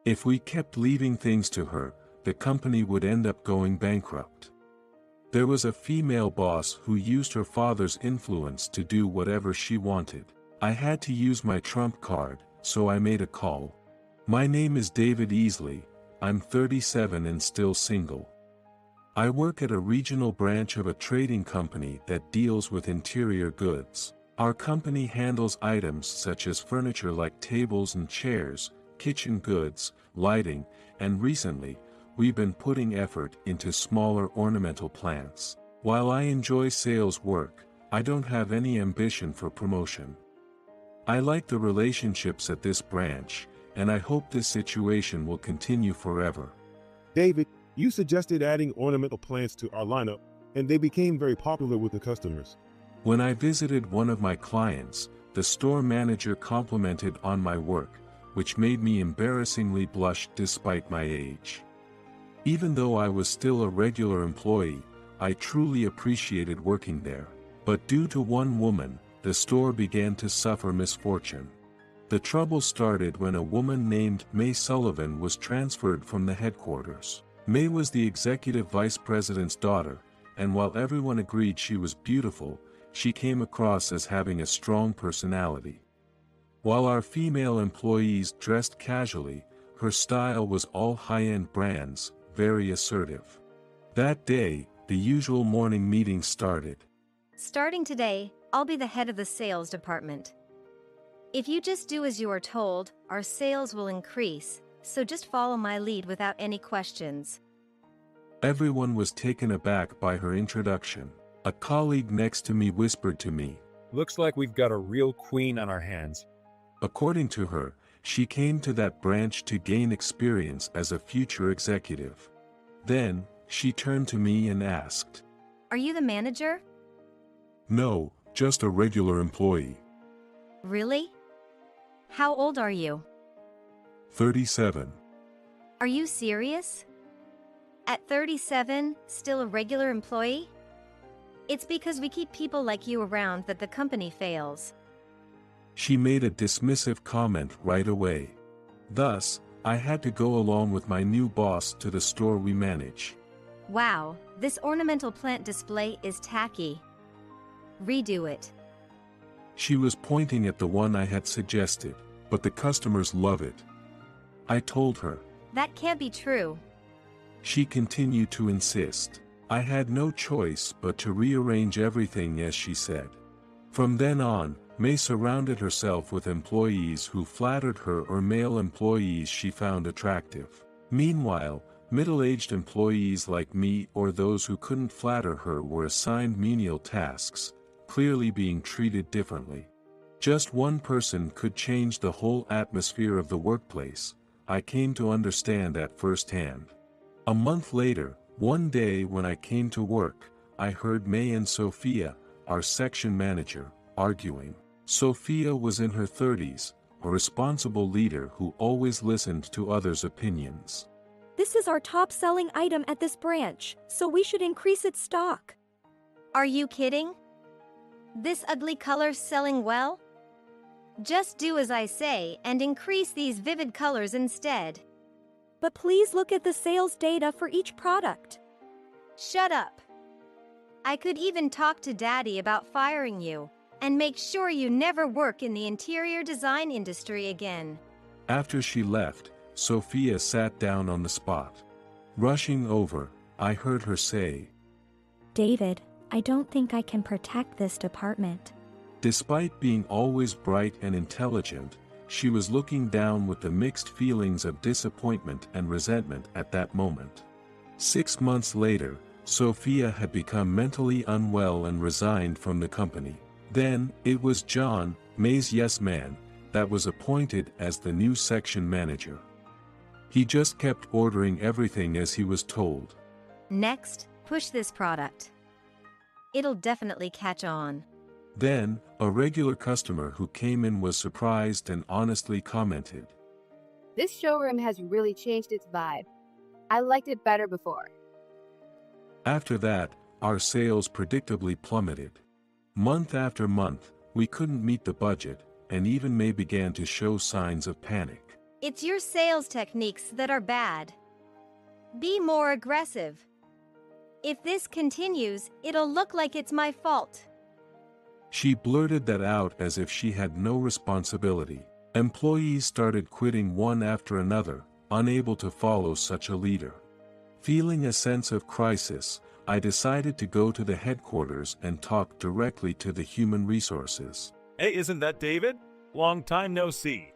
If we kept leaving things to her, the company would end up going bankrupt. There was a female boss who used her father's influence to do whatever she wanted. I had to use my trump card, so I made a call. My name is David Easley, I'm 37 and still single. I work at a regional branch of a trading company that deals with interior goods. Our company handles items such as furniture like tables and chairs, kitchen goods, lighting, and recently, we've been putting effort into smaller ornamental plants. While I enjoy sales work, I don't have any ambition for promotion. I like the relationships at this branch, and I hope this situation will continue forever. David, you suggested adding ornamental plants to our lineup, and they became very popular with the customers. When I visited one of my clients, the store manager complimented on my work, which made me embarrassingly blush despite my age. Even though I was still a regular employee, I truly appreciated working there. But due to one woman, the store began to suffer misfortune. The trouble started when a woman named May Sullivan was transferred from the headquarters. May was the executive vice president's daughter, and while everyone agreed she was beautiful, she came across as having a strong personality. While our female employees dressed casually, her style was all high-end brands, very assertive. That day, the usual morning meeting started. Starting today, I'll be the head of the sales department. If you just do as you are told, our sales will increase, so just follow my lead without any questions. Everyone was taken aback by her introduction. A colleague next to me whispered to me, "Looks like we've got a real queen on our hands." According to her, she came to that branch to gain experience as a future executive. Then, she turned to me and asked, Are you the manager? "No, just a regular employee." Really? How old are you? 37. Are you serious? At 37, still a regular employee? It's because we keep people like you around that the company fails. She made a dismissive comment right away. Thus, I had to go along with my new boss to the store we manage. Wow, this ornamental plant display is tacky. Redo it. She was pointing at the one I had suggested, but the customers love it. I told her. That can't be true. She continued to insist. I had no choice but to rearrange everything as she said. From then on, May surrounded herself with employees who flattered her or male employees she found attractive. Meanwhile, middle-aged employees like me or those who couldn't flatter her were assigned menial tasks, clearly being treated differently. Just one person could change the whole atmosphere of the workplace. I came to understand that firsthand. A month later, one day when I came to work, I heard May and Sophia, our section manager, arguing. Sophia was in her 30s, a responsible leader who always listened to others' opinions. This is our top-selling item at this branch, so we should increase its stock. Are you kidding? This ugly color's selling well? Just do as I say and increase these vivid colors instead. But please look at the sales data for each product. Shut up. I could even talk to Daddy about firing you, and make sure you never work in the interior design industry again. After she left, Sophia sat down on the spot. Rushing over, I heard her say, David, I don't think I can protect this department. Despite being always bright and intelligent, she was looking down with the mixed feelings of disappointment and resentment at that moment. 6 months later, Sophia had become mentally unwell and resigned from the company. Then, it was John, May's yes man, that was appointed as the new section manager. He just kept ordering everything as he was told. Next, push this product. It'll definitely catch on. Then, a regular customer who came in was surprised and honestly commented, This showroom has really changed its vibe. I liked it better before. After that, our sales predictably plummeted. Month after month, we couldn't meet the budget, and even May began to show signs of panic. It's your sales techniques that are bad. Be more aggressive. If this continues, it'll look like it's my fault. She blurted that out as if she had no responsibility. Employees started quitting one after another, unable to follow such a leader. Feeling a sense of crisis, I decided to go to the headquarters and talk directly to the human resources. Hey, isn't that David? Long time no see.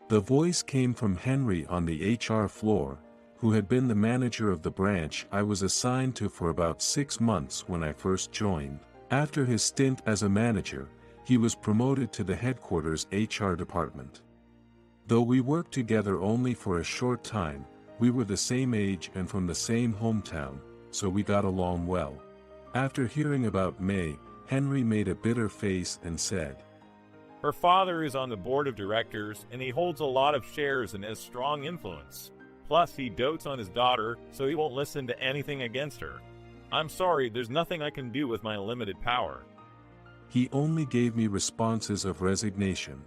The voice came from Henry on the HR floor, who had been the manager of the branch I was assigned to for about 6 months when I first joined. After his stint as a manager, he was promoted to the headquarters HR department. Though we worked together only for a short time, we were the same age and from the same hometown, so we got along well. After hearing about May, Henry made a bitter face and said, Her father is on the board of directors, and he holds a lot of shares and has strong influence. Plus, he dotes on his daughter, so he won't listen to anything against her. I'm sorry, there's nothing I can do with my limited power. He only gave me responses of resignation.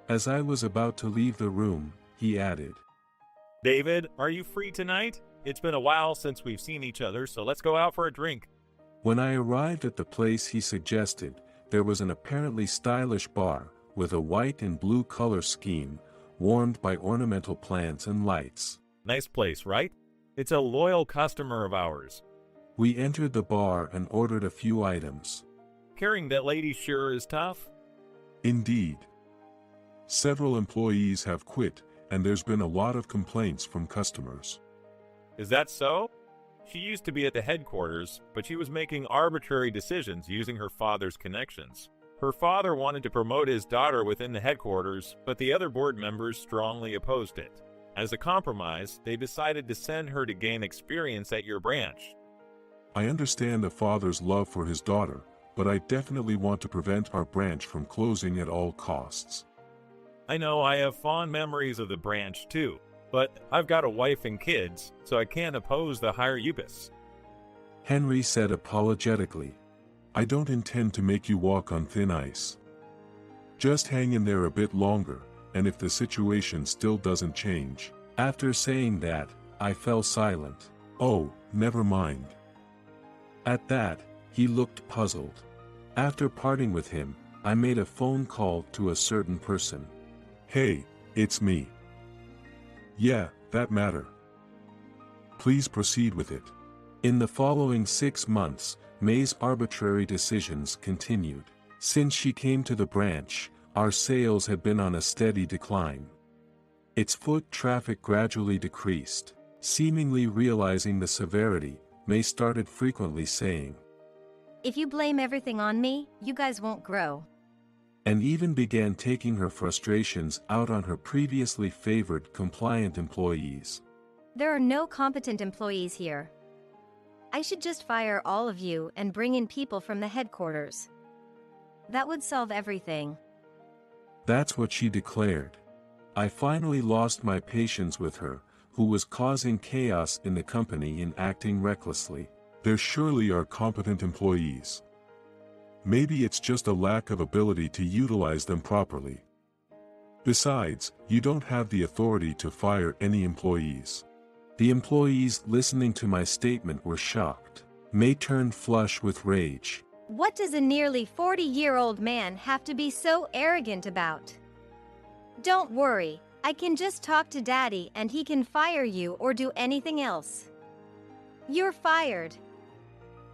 As I was about to leave the room, he added, David, are you free tonight? It's been a while since we've seen each other, so let's go out for a drink. When I arrived at the place he suggested, there was an apparently stylish bar, with a white and blue color scheme, warmed by ornamental plants and lights. Nice place, right? It's a loyal customer of ours. We entered the bar and ordered a few items. Carrying that lady sure is tough. Indeed. Several employees have quit, and there's been a lot of complaints from customers. Is that so? She used to be at the headquarters, but she was making arbitrary decisions using her father's connections. Her father wanted to promote his daughter within the headquarters, but the other board members strongly opposed it. As a compromise, they decided to send her to gain experience at your branch. I understand the father's love for his daughter, but I definitely want to prevent our branch from closing at all costs. I know I have fond memories of the branch too, but I've got a wife and kids, so I can't oppose the higher upus. Henry said apologetically. I don't intend to make you walk on thin ice. Just hang in there a bit longer, and if the situation still doesn't change. After saying that, I fell silent. Oh, never mind. At that, he looked puzzled. After parting with him, I made a phone call to a certain person. Hey, it's me. Yeah, that matter. Please proceed with it. In the following 6 months, May's arbitrary decisions continued. Since she came to the branch, our sales had been on a steady decline. Its foot traffic gradually decreased. Seemingly realizing the severity, May started frequently saying, If you blame everything on me, you guys won't grow. And even began taking her frustrations out on her previously favored compliant employees. There are no competent employees here. I should just fire all of you and bring in people from the headquarters. That would solve everything. That's what she declared. I finally lost my patience with her, who was causing chaos in the company and acting recklessly. There surely are competent employees. Maybe it's just a lack of ability to utilize them properly. Besides, you don't have the authority to fire any employees. The employees listening to my statement were shocked. May turned flush with rage. What does a nearly 40-year-old man have to be so arrogant about? Don't worry, I can just talk to Daddy and he can fire you or do anything else. You're fired.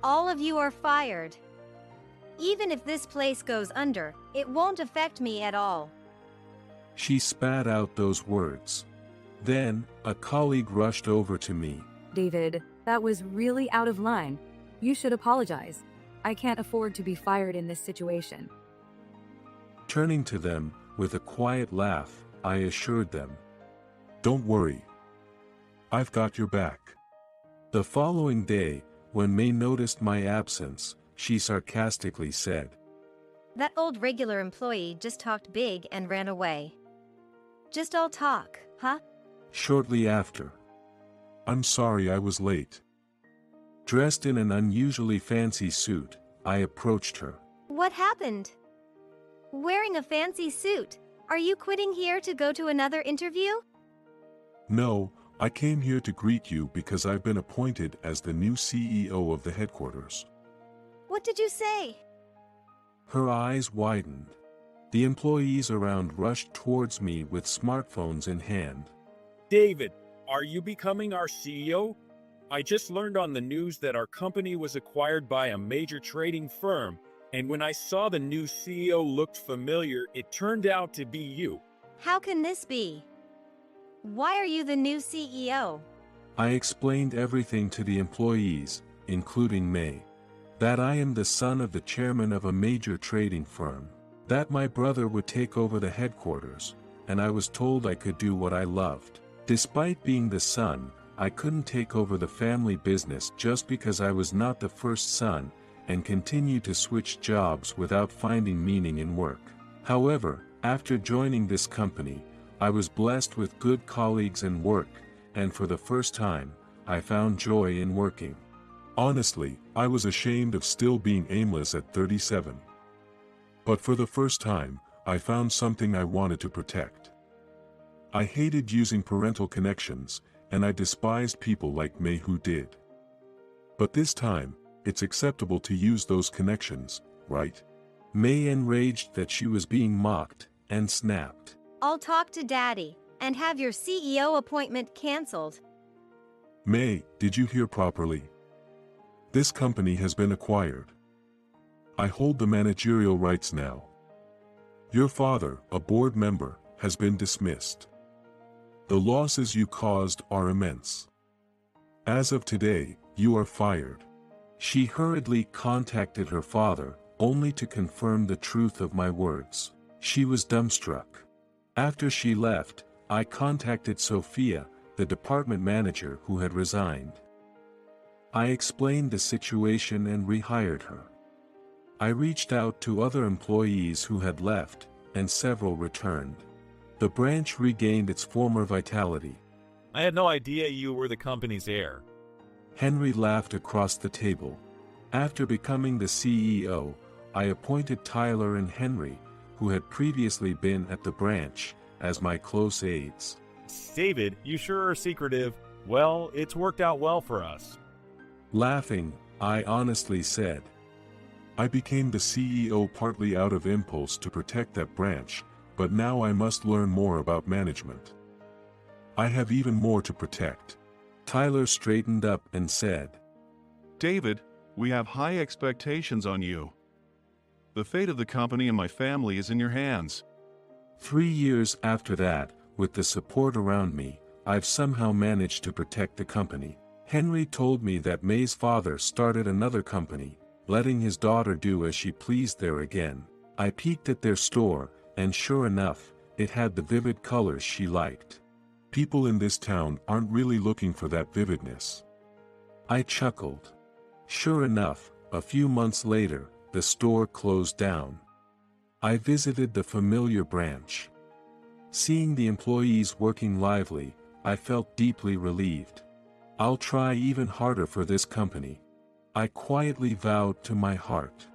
All of you are fired. Even if this place goes under, it won't affect me at all. She spat out those words. Then, a colleague rushed over to me. David, that was really out of line. You should apologize. I can't afford to be fired in this situation. Turning to them, with a quiet laugh, I assured them. Don't worry. I've got your back. The following day, when May noticed my absence, she sarcastically said, That old regular employee just talked big and ran away. Just all talk, huh? Shortly after. I'm sorry I was late. Dressed in an unusually fancy suit, I approached her. What happened? Wearing a fancy suit, are you quitting here to go to another interview? No, I came here to greet you because I've been appointed as the new CEO of the headquarters. What did you say? Her eyes widened. The employees around rushed towards me with smartphones in hand. David, are you becoming our CEO? I just learned on the news that our company was acquired by a major trading firm, and when I saw the new CEO looked familiar, it turned out to be you. How can this be? Why are you the new CEO? I explained everything to the employees, including May. That I am the son of the chairman of a major trading firm. That my brother would take over the headquarters, and I was told I could do what I loved. Despite being the son, I couldn't take over the family business just because I was not the first son, and continued to switch jobs without finding meaning in work. However, after joining this company, I was blessed with good colleagues and work, and for the first time, I found joy in working. Honestly, I was ashamed of still being aimless at 37. But for the first time, I found something I wanted to protect. I hated using parental connections, and I despised people like May who did. But this time, it's acceptable to use those connections, right? May enraged that she was being mocked, and snapped. I'll talk to Daddy, and have your CEO appointment cancelled. May, did you hear properly? This company has been acquired. I hold the managerial rights now. Your father, a board member, has been dismissed. The losses you caused are immense. As of today, you are fired. She hurriedly contacted her father, only to confirm the truth of my words. She was dumbstruck. After she left, I contacted Sophia, the department manager who had resigned. I explained the situation and rehired her. I reached out to other employees who had left, and several returned. The branch regained its former vitality. I had no idea you were the company's heir. Henry laughed across the table. After becoming the CEO, I appointed Tyler and Henry, who had previously been at the branch, as my close aides. David, you sure are secretive. Well, it's worked out well for us. Laughing, I honestly said, I became the CEO partly out of impulse to protect that branch, but now I must learn more about management. I have even more to protect. Tyler straightened up and said, David, we have high expectations on you. The fate of the company and my family is in your hands. 3 years after that, with the support around me, I've somehow managed to protect the company. Henry told me that May's father started another company, letting his daughter do as she pleased there again. I peeked at their store, and sure enough, it had the vivid colors she liked. People in this town aren't really looking for that vividness. I chuckled. Sure enough, a few months later, the store closed down. I visited the familiar branch. Seeing the employees working lively, I felt deeply relieved. I'll try even harder for this company. I quietly vowed to my heart.